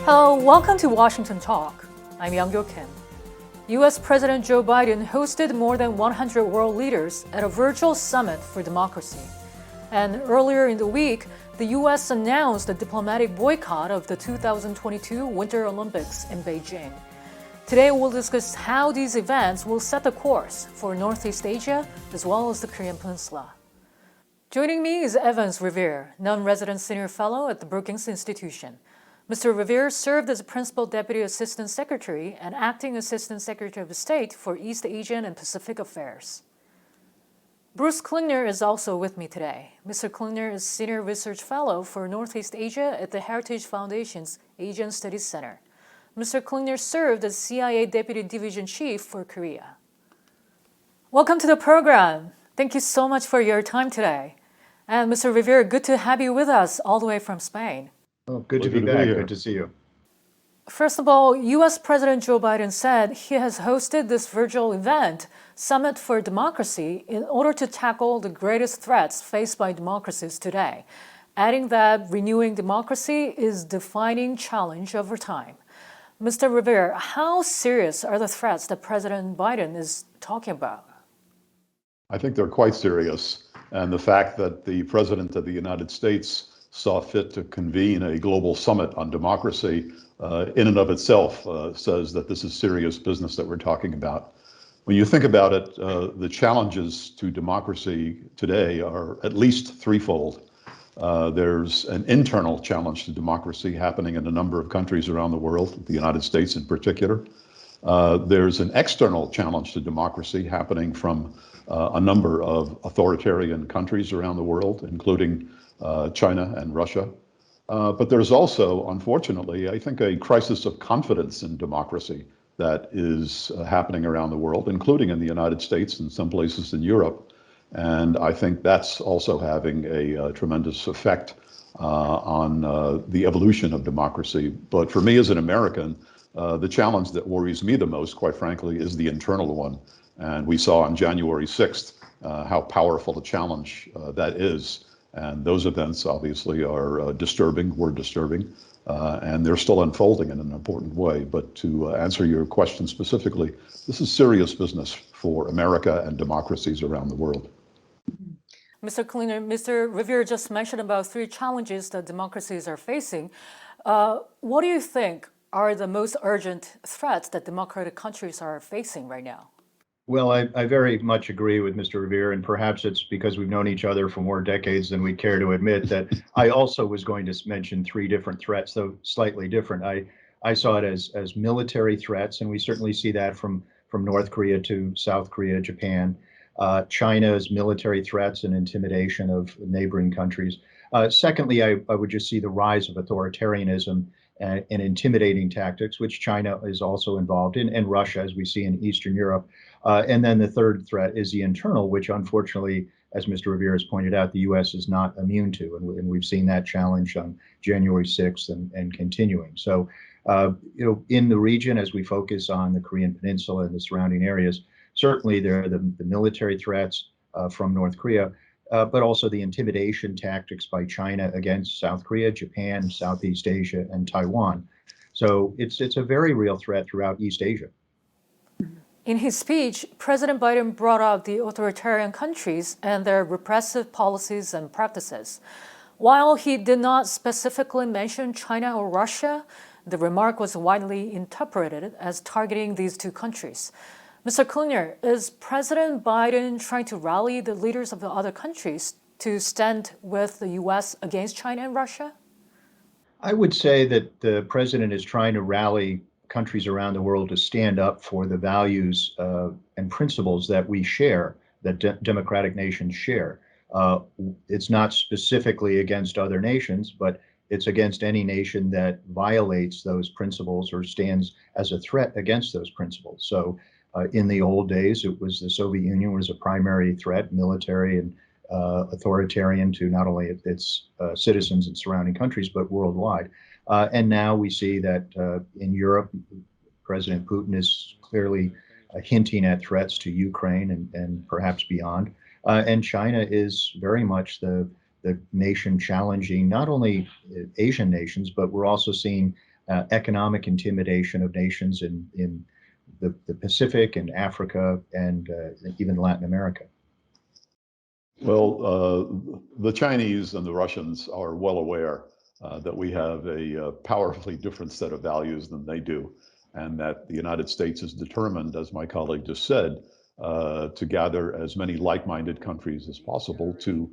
Welcome to Washington Talk. I'm Young-Kyo Kim. U.S. President Joe Biden hosted more than 100 world leaders at a virtual summit for democracy. And earlier in the week, the U.S. announced a diplomatic boycott of the 2022 Winter Olympics in Beijing. Today, we'll discuss how these events will set the course for Northeast Asia as well as the Korean Peninsula. Joining me is Evans Revere, non-resident senior fellow at the Brookings Institution. Mr. Revere served as Principal Deputy Assistant Secretary and Acting Assistant Secretary of State for East Asian and Pacific Affairs. Bruce Klingner is also with me today. Mr. Klingner is Senior Research Fellow for Northeast Asia at the Heritage Foundation's Asian Studies Center. Mr. Klingner served as CIA Deputy Division Chief for Korea. Welcome to the program. Thank you so much for your time today. And Mr. Revere, good to have you with us all the way from Spain. Oh, good to be back. Good to see you. First of all, U.S. President Joe Biden said he has hosted this virtual event, Summit for Democracy, in order to tackle the greatest threats faced by democracies today, adding that renewing democracy is the defining challenge over time. Mr. Revere, how serious are the threats that President Biden is talking about? I think they're quite serious. And the fact that the President of the United States saw fit to convene a global summit on democracy in and of itself says that this is serious business that we're talking about. When you think about it, the challenges to democracy today are at least threefold. There's an internal challenge to democracy happening in a number of countries around the world, the United States in particular. There's an external challenge to democracy happening from a number of authoritarian countries around the world, including China and Russia. But there's also, unfortunately, I think, a crisis of confidence in democracy that is happening around the world, including in the United States and some places in Europe. And I think that's also having a tremendous effect on the evolution of democracy. But for me as an American, the challenge that worries me the most, quite frankly, is the internal one. And we saw on January 6th how powerful a challenge that is. And those events obviously are disturbing, were disturbing, and they're still unfolding in an important way. But to answer your question specifically, this is serious business for America and democracies around the world. Mr. Klingner, Mr. Revere just mentioned about three challenges that democracies are facing. What do you think are the most urgent threats that democratic countries are facing right now? Well, I very much agree with Mr. Revere, and perhaps it's because we've known each other for more decades than we care to admit that I also was going to mention three different threats, though slightly different. I saw it as military threats, and we certainly see that from North Korea to South Korea, Japan. China's military threats and intimidation of neighboring countries. Secondly, I would just see the rise of authoritarianism and intimidating tactics, which China is also involved in, and Russia, as we see in Eastern Europe. And then the third threat is the internal, which unfortunately, as Mr. Revere has pointed out, the U.S. is not immune to. And we've seen that challenge on January 6th and continuing. So, in the region, as we focus on the Korean Peninsula and the surrounding areas, certainly there are the military threats from North Korea, but also the intimidation tactics by China against South Korea, Japan, Southeast Asia, and Taiwan. So it's a very real threat throughout East Asia. In his speech, President Biden brought up the authoritarian countries and their repressive policies and practices. While he did not specifically mention China or Russia, the remark was widely interpreted as targeting these two countries. Mr. Klingner, is President Biden trying to rally the leaders of the other countries to stand with the U.S. against China and Russia? I would say that the president is trying to rally countries around the world to stand up for the values and principles that we share, that democratic nations share. It's not specifically against other nations, but it's against any nation that violates those principles or stands as a threat against those principles. So in the old days, it was the Soviet Union was a primary threat, military and authoritarian to not only its citizens and surrounding countries, but worldwide. And now we see that in Europe, President Putin is clearly hinting at threats to Ukraine and perhaps beyond. And China is very much the nation challenging not only Asian nations, but we're also seeing economic intimidation of nations in the Pacific and Africa and even Latin America. Well, the Chinese and the Russians are well aware that we have a powerfully different set of values than they do, and that the United States is determined, as my colleague just said, to gather as many like-minded countries as possible to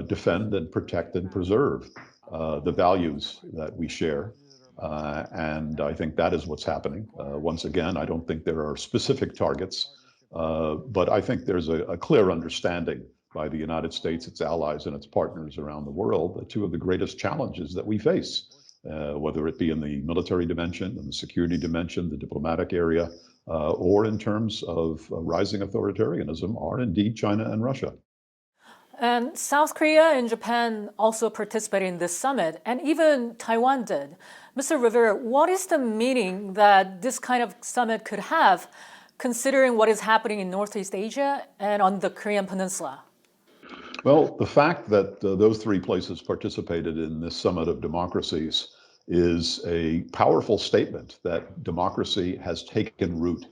defend and protect and preserve the values that we share. And I think that is what's happening. Once again, I don't think there are specific targets, but I think there's a clear understanding by the United States, its allies, and its partners around the world that two of the greatest challenges that we face, whether it be in the military dimension, in the security dimension, the diplomatic area, or in terms of rising authoritarianism, are indeed China and Russia. And South Korea and Japan also participated in this summit, and even Taiwan did. Mr. Revere, what is the meaning that this kind of summit could have, considering what is happening in Northeast Asia and on the Korean Peninsula? Well, the fact that those three places participated in this summit of democracies is a powerful statement that democracy has taken root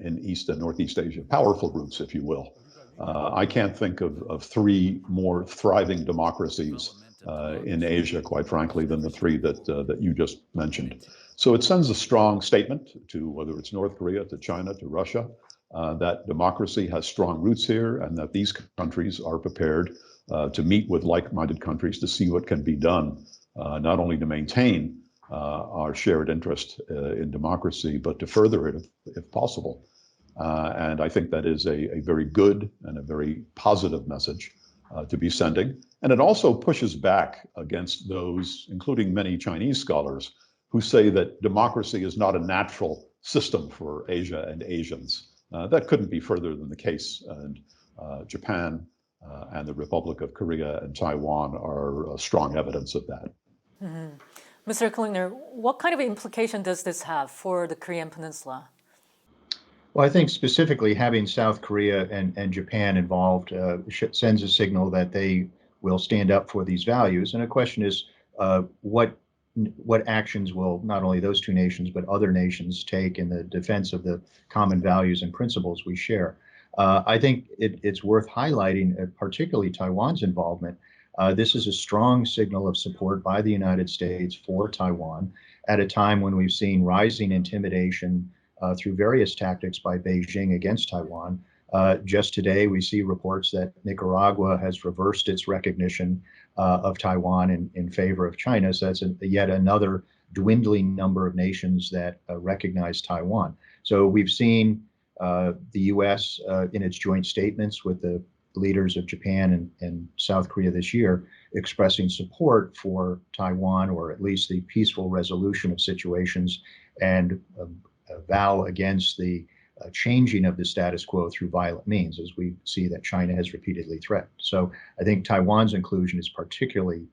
in East and Northeast Asia, powerful roots, if you will. I can't think of three more thriving democracies in Asia, quite frankly, than the three that you just mentioned. So it sends a strong statement to whether it's North Korea, to China, to Russia, that democracy has strong roots here, and that these countries are prepared to meet with like-minded countries to see what can be done, not only to maintain our shared interest in democracy, but to further it if possible. And I think that is a very good and a very positive message to be sending. And it also pushes back against those, including many Chinese scholars, who say that democracy is not a natural system for Asia and Asians. That couldn't be further than the case. And Japan and the Republic of Korea and Taiwan are strong evidence of that. Mm-hmm. Mr. Klingner, what kind of implication does this have for the Korean Peninsula? Well, I think specifically having South Korea and Japan involved sends a signal that they will stand up for these values. And the question is, what actions will not only those two nations, but other nations take in the defense of the common values and principles we share? I think it's worth highlighting, particularly Taiwan's involvement. This is a strong signal of support by the United States for Taiwan at a time when we've seen rising intimidation through various tactics by Beijing against Taiwan. Just today, we see reports that Nicaragua has reversed its recognition of Taiwan in favor of China. So that's yet another dwindling number of nations that recognize Taiwan. So we've seen the U.S. In its joint statements with the leaders of Japan and South Korea this year expressing support for Taiwan, or at least the peaceful resolution of situations, and vow against the changing of the status quo through violent means, as we see that China has repeatedly threatened. So I think Taiwan's inclusion is particularly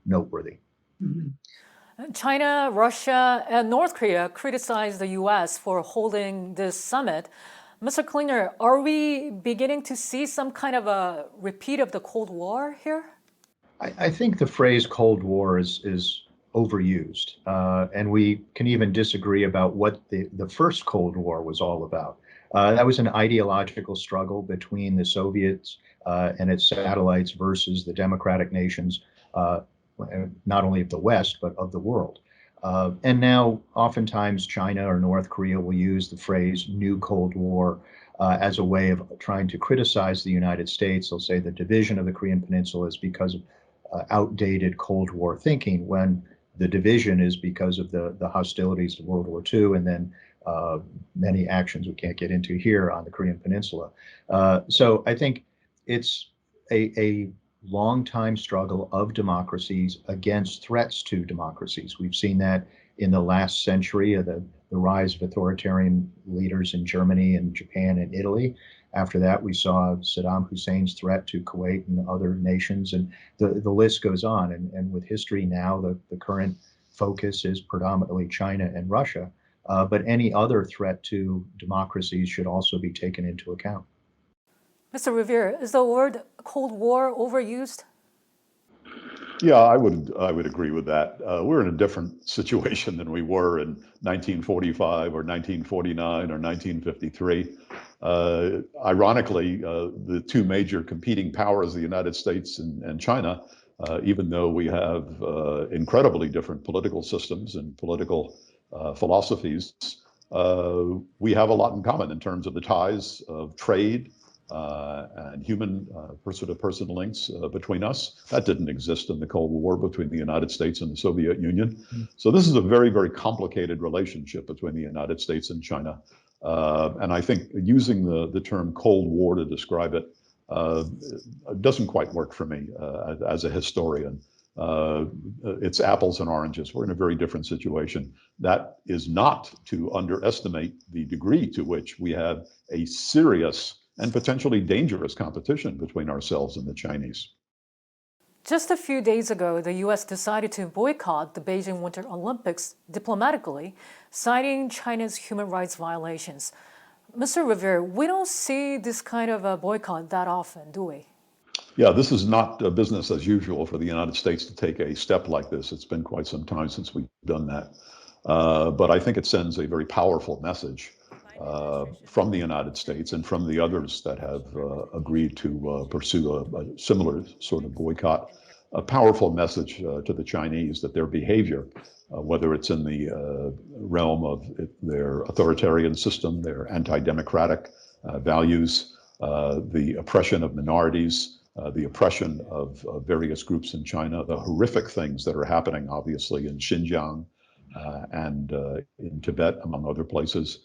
noteworthy. Mm-hmm. China, Russia, and North Korea criticized the U.S. for holding this summit. Mr. Klingner, are we beginning to see some kind of a repeat of the Cold War here? I think the phrase Cold War is overused, and we can even disagree about what the first Cold War was all about. That was an ideological struggle between the Soviets and its satellites versus the democratic nations, not only of the West, but of the world. And now, oftentimes, China or North Korea will use the phrase New Cold War as a way of trying to criticize the United States. They'll say the division of the Korean Peninsula is because of outdated Cold War thinking, when the division is because of the hostilities of World War II and then many actions we can't get into here on the Korean Peninsula. So I think it's a long-time struggle of democracies against threats to democracies. We've seen that in the last century of the rise of authoritarian leaders in Germany and Japan and Italy. After that, we saw Saddam Hussein's threat to Kuwait and other nations, and the list goes on. And with history now, the current focus is predominantly China and Russia, but any other threat to democracies should also be taken into account. Mr. Revere, is the word Cold War overused? Yeah, I would agree with that. We're in a different situation than we were in 1945 or 1949 or 1953. Ironically, the two major competing powers, the United States and China, even though we have incredibly different political systems and political philosophies, we have a lot in common in terms of the ties of trade and human person-to-person links between us. That didn't exist in the Cold War between the United States and the Soviet Union. So this is a very, very complicated relationship between the United States and China. And I think using the term Cold War to describe it doesn't quite work for me as a historian. It's apples and oranges. We're in a very different situation. That is not to underestimate the degree to which we have a serious and potentially dangerous competition between ourselves and the Chinese. Just a few days ago, the U.S. decided to boycott the Beijing Winter Olympics diplomatically, citing China's human rights violations. Mr. Revere, we don't see this kind of a boycott that often, do we? Yeah, this is not business as usual for the United States to take a step like this. It's been quite some time since we've done that. But I think it sends a very powerful message from the United States and from the others that have agreed to pursue a similar sort of boycott, a powerful message to the Chinese that their behavior, whether it's in the realm of their authoritarian system, their anti-democratic values, the oppression of minorities, the oppression of various groups in China, the horrific things that are happening, obviously, in Xinjiang and in Tibet, among other places,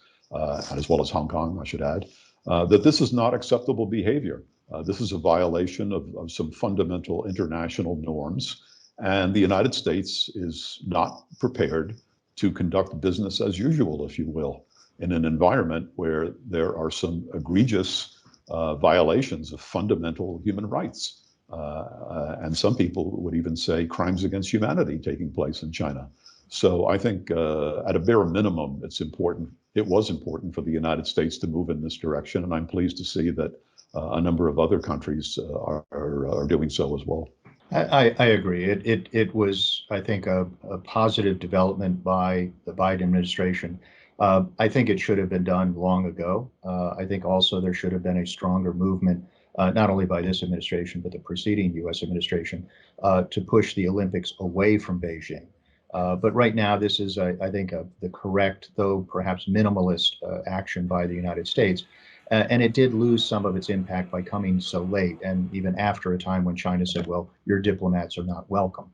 as well as Hong Kong, I should add, that this is not acceptable behavior. This is a violation of some fundamental international norms, and the United States is not prepared to conduct business as usual, if you will, in an environment where there are some egregious violations of fundamental human rights. And some people would even say crimes against humanity taking place in China. So I think at a bare minimum, it was important for the United States to move in this direction. And I'm pleased to see that a number of other countries are doing so as well. I agree. It was, I think, a positive development by the Biden administration. I think it should have been done long ago. I think also there should have been a stronger movement, not only by this administration, but the preceding U.S. administration, to push the Olympics away from Beijing. But right now, this is, I think, the correct, though perhaps minimalist action by the United States. And it did lose some of its impact by coming so late, and even after a time when China said, well, your diplomats are not welcome.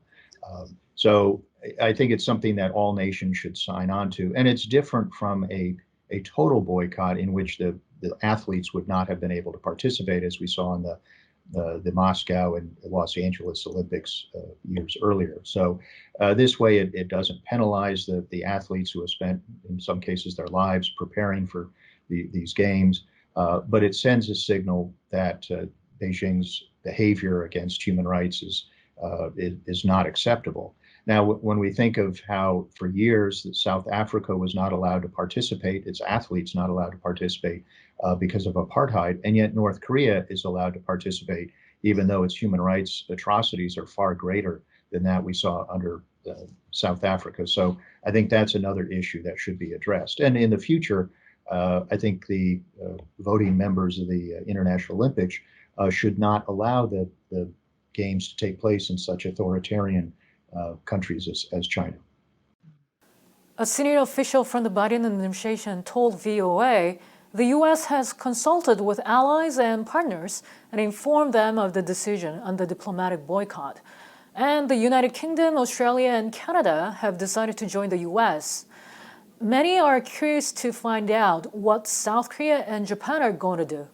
So I think it's something that all nations should sign on to. And it's different from a total boycott in which the athletes would not have been able to participate, as we saw in the Moscow and Los Angeles Olympics years earlier. So this way, it doesn't penalize the athletes who have spent, in some cases, their lives preparing for these games. But it sends a signal that Beijing's behavior against human rights is not acceptable. Now, when we think of how for years that South Africa was not allowed to participate, its athletes not allowed to participate because of apartheid, and yet North Korea is allowed to participate, even though its human rights atrocities are far greater than that we saw under South Africa. So I think that's another issue that should be addressed. And in the future, I think the voting members of the International Olympics should not allow the games to take place in such authoritarian countries as China. A senior official from the Biden administration told VOA the U.S. has consulted with allies and partners and informed them of the decision on the diplomatic boycott. And the United Kingdom, Australia, and Canada have decided to join the U.S. Many are curious to find out what South Korea and Japan are going to do.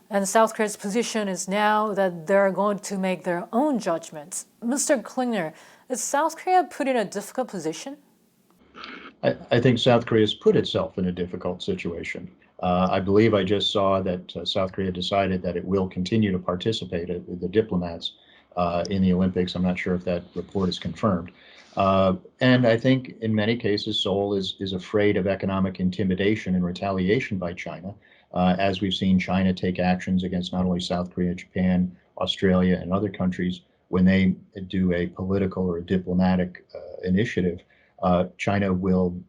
And South Korea's position is now that they're going to make their own judgments. Mr. Klingner, is South Korea put in a difficult position? I think South Korea has put itself in a difficult situation. I believe I just saw that South Korea decided that it will continue to participate with the diplomats in the Olympics. I'm not sure if that report is confirmed. And I think in many cases, Seoul is afraid of economic intimidation and retaliation by China, as we've seen China take actions against not only South Korea, Japan, Australia, and other countries when they do a political or a diplomatic initiative, China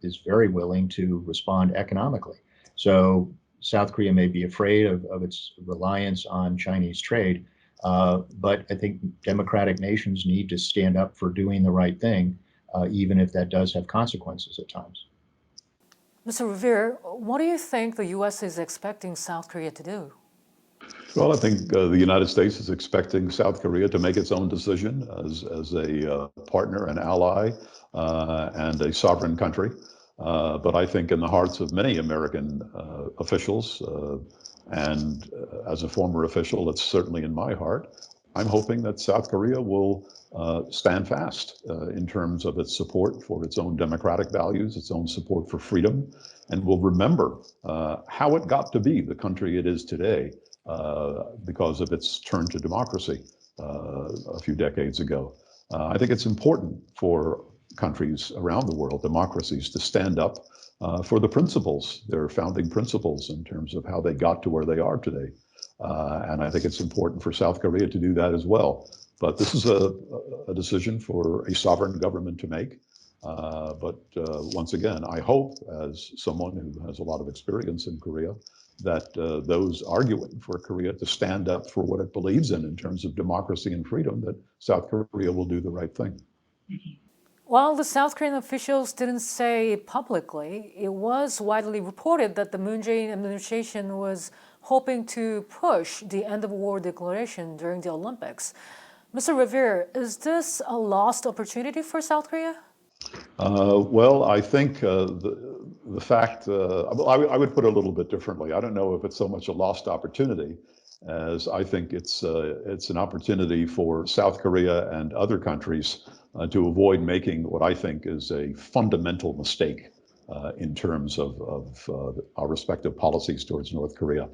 is very willing to respond economically. So South Korea may be afraid of its reliance on Chinese trade, but I think democratic nations need to stand up for doing the right thing, even if that does have consequences at times. Mr. Revere, what do you think the U.S. is expecting South Korea to do? Well, I think the United States is expecting South Korea to make its own decision as a partner and ally and a sovereign country. But I think in the hearts of many American officials, and as a former official, it's certainly in my heart, I'm hoping that South Korea will stand fast in terms of its support for its own democratic values, its own support for freedom, and will remember how it got to be the country it is today because of its turn to democracy a few decades ago. I think it's important for countries around the world, democracies, to stand up for the principles, their founding principles in terms of how they got to where they are today. And I think it's important for South Korea to do that as well. But this is a decision for a sovereign government to make. But once again, I hope, as someone who has a lot of experience in Korea, that those arguing for Korea to stand up for what it believes in terms of democracy and freedom, that South Korea will do the right thing. While the South Korean officials didn't say it publicly, it was widely reported that the Moon Jae-in administration was hoping to push the end of war declaration during the Olympics. Mr. Revere, is this a lost opportunity for South Korea? Well, I think the fact, I would put it a little bit differently. I don't know if it's so much a lost opportunity as I think it's an opportunity for South Korea and other countries to avoid making what I think is a fundamental mistake in terms of our respective policies towards North Korea.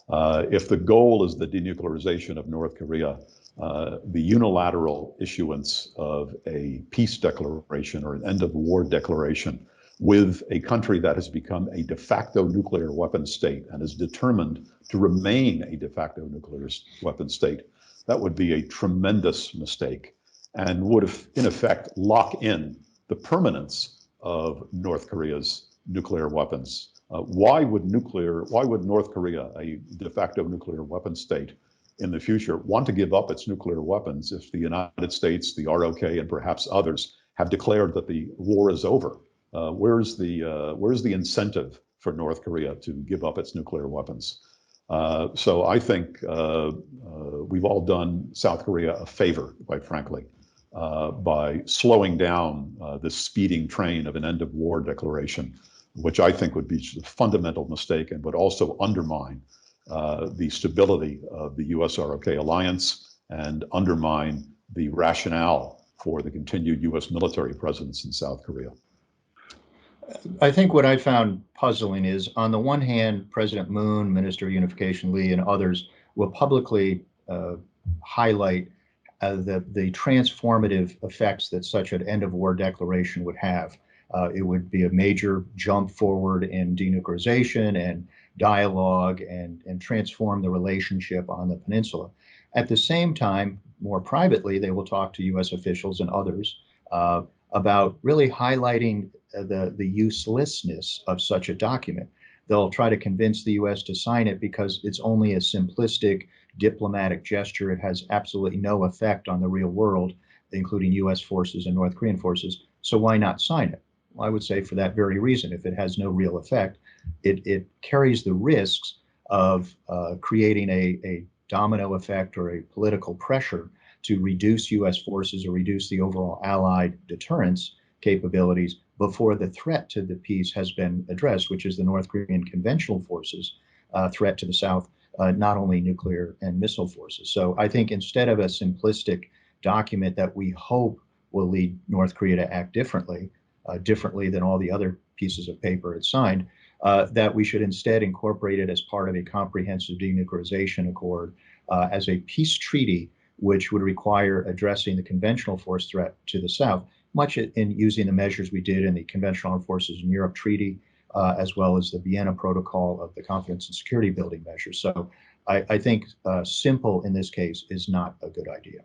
If the goal is the denuclearization of North Korea, the unilateral issuance of a peace declaration or an end of war declaration with a country that has become a de facto nuclear weapon state and is determined to remain a de facto nuclear weapon state, that would be a tremendous mistake and would, in effect, lock in the permanence of North Korea's nuclear weapons. Why would North Korea, a de facto nuclear weapon state, in the future want to give up its nuclear weapons if the United States, the ROK, and perhaps others have declared that the war is over? Where's the incentive for North Korea to give up its nuclear weapons? So I think we've all done South Korea a favor, quite frankly, by slowing down this speeding train of an end of war declaration, which I think would be a fundamental mistake and would also undermine the stability of the US-ROK alliance and undermine the rationale for the continued US military presence in South Korea. I think what I found puzzling is, on the one hand, President Moon, Minister of Unification Lee, and others will publicly highlight the transformative effects that such an end-of-war declaration would have. It would be a major jump forward in denuclearization and dialogue and transform the relationship on the peninsula. At the same time, more privately, they will talk to U.S. officials and others about really highlighting the uselessness of such a document. They'll try to convince the U.S. to sign it because it's only a simplistic diplomatic gesture. It has absolutely no effect on the real world, including U.S. forces and North Korean forces. So why not sign it? Well, I would say for that very reason. If it has no real effect, it carries the risks of creating a domino effect or a political pressure to reduce U.S. forces or reduce the overall Allied deterrence capabilities before the threat to the peace has been addressed, which is the North Korean conventional forces threat to the South, not only nuclear and missile forces. So I think instead of a simplistic document that we hope will lead North Korea to act differently than all the other pieces of paper it signed, that we should instead incorporate it as part of a comprehensive denuclearization accord as a peace treaty, which would require addressing the conventional force threat to the South, much in using the measures we did in the Conventional Armed Forces in Europe Treaty, as well as the Vienna Protocol of the Confidence and Security Building measures. So I think simple in this case is not a good idea.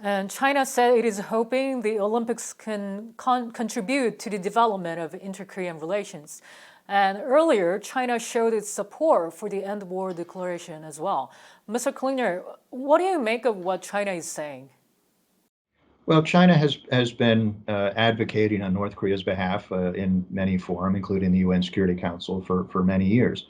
And China said it is hoping the Olympics can contribute to the development of inter-Korean relations. And earlier, China showed its support for the end war declaration as well. Mr. Klingner, what do you make of what China is saying? Well, China has been advocating on North Korea's behalf in many forums, including the UN Security Council, for many years.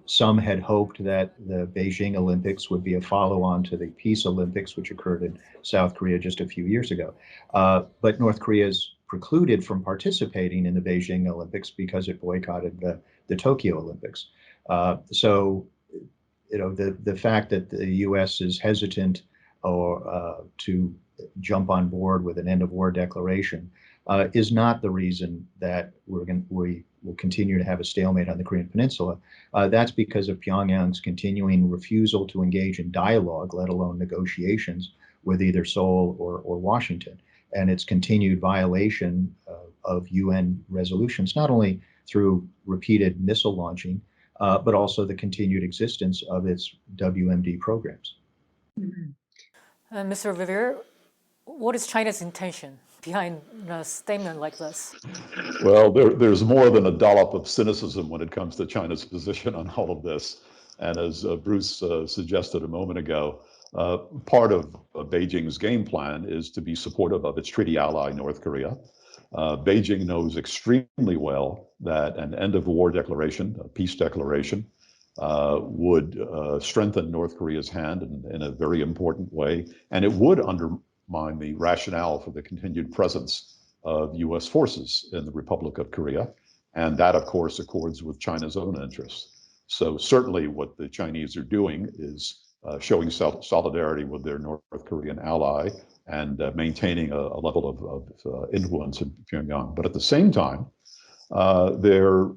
Some had hoped that the Beijing Olympics would be a follow-on to the Peace Olympics, which occurred in South Korea just a few years ago. But North Korea is precluded from participating in the Beijing Olympics because it boycotted the Tokyo Olympics. So, the fact that the U.S. is hesitant to jump on board with an end-of-war declaration is not the reason that we will continue to have a stalemate on the Korean Peninsula. That's because of Pyongyang's continuing refusal to engage in dialogue, let alone negotiations, with either Seoul or Washington, and its continued violation of UN resolutions, not only through repeated missile launching, but also the continued existence of its WMD programs. Mr. Revere, what is China's intention behind a statement like this? Well, there's more than a dollop of cynicism when it comes to China's position on all of this. And as Bruce suggested a moment ago, part of Beijing's game plan is to be supportive of its treaty ally, North Korea. Beijing knows extremely well that an end-of-war declaration, a peace declaration, would strengthen North Korea's hand in a very important way, and it would undermine the rationale for the continued presence of U.S. forces in the Republic of Korea, and that, of course, accords with China's own interests. So certainly what the Chinese are doing is showing solidarity with their North Korean ally and maintaining a level of influence in Pyongyang. But at the same time, the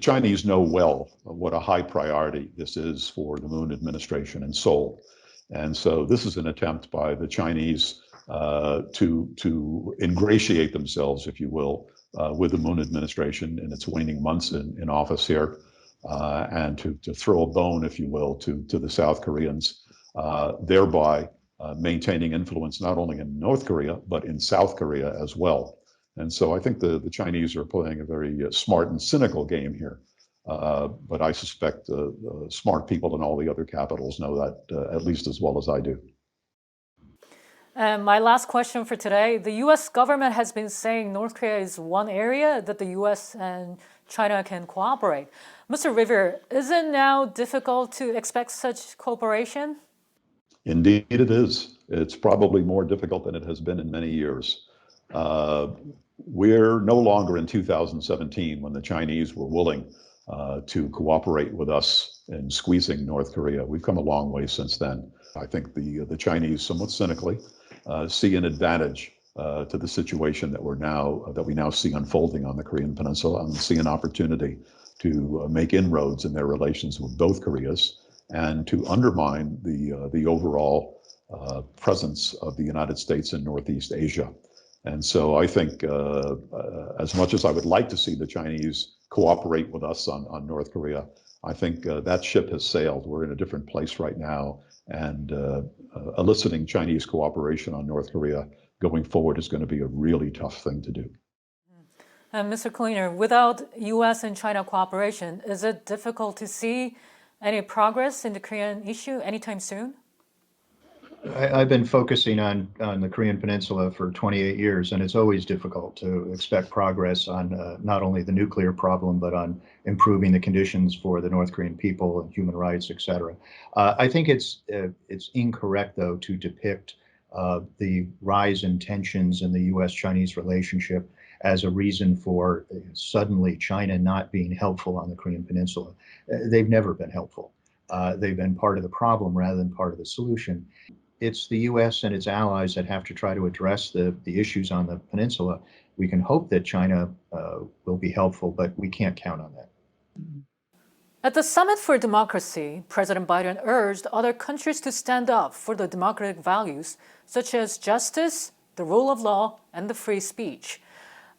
Chinese know well what a high priority this is for the Moon administration in Seoul. And so this is an attempt by the Chinese to ingratiate themselves, if you will, with the Moon administration in its waning months in office here, and to throw a bone, if you will, to the South Koreans, thereby maintaining influence not only in North Korea, but in South Korea as well. And so I think the Chinese are playing a very smart and cynical game here. But I suspect smart people in all the other capitals know that at least as well as I do. And my last question for today, the U.S. government has been saying North Korea is one area that the U.S. and China can cooperate. Mr. Revere, is it now difficult to expect such cooperation? Indeed it is. It's probably more difficult than it has been in many years. We're no longer in 2017 when the Chinese were willing to cooperate with us in squeezing North Korea. We've come a long way since then. I think the Chinese, somewhat cynically, see an advantage to the situation that we now see unfolding on the Korean Peninsula, and see an opportunity to make inroads in their relations with both Koreas and to undermine the overall presence of the United States in Northeast Asia. And so I think as much as I would like to see the Chinese cooperate with us on North Korea, I think that ship has sailed. We're in a different place right now, and eliciting Chinese cooperation on North Korea going forward is going to be a really tough thing to do. And Mr. Klingner, without U.S. and China cooperation, is it difficult to see any progress in the Korean issue anytime soon? I've been focusing on the Korean Peninsula for 28 years, and it's always difficult to expect progress on not only the nuclear problem, but on improving the conditions for the North Korean people and human rights, et cetera. I think it's incorrect, though, to depict the rise in tensions in the U.S.-Chinese relationship as a reason for suddenly China not being helpful on the Korean Peninsula. They've never been helpful. They've been part of the problem rather than part of the solution. It's the U.S. and its allies that have to try to address the issues on the peninsula. We can hope that China will be helpful, but we can't count on that. At the Summit for Democracy, President Biden urged other countries to stand up for the democratic values such as justice, the rule of law, and the free speech.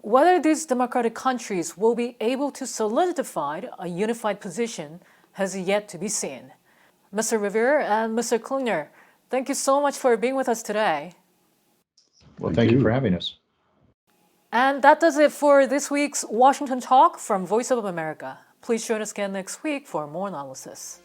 Whether these democratic countries will be able to solidify a unified position has yet to be seen. Mr. Revere and Mr. Klingner, Thank you so much for being with us today. Well, thank you for having us. And that does it for this week's Washington Talk from Voice of America. Please join us again next week for more analysis.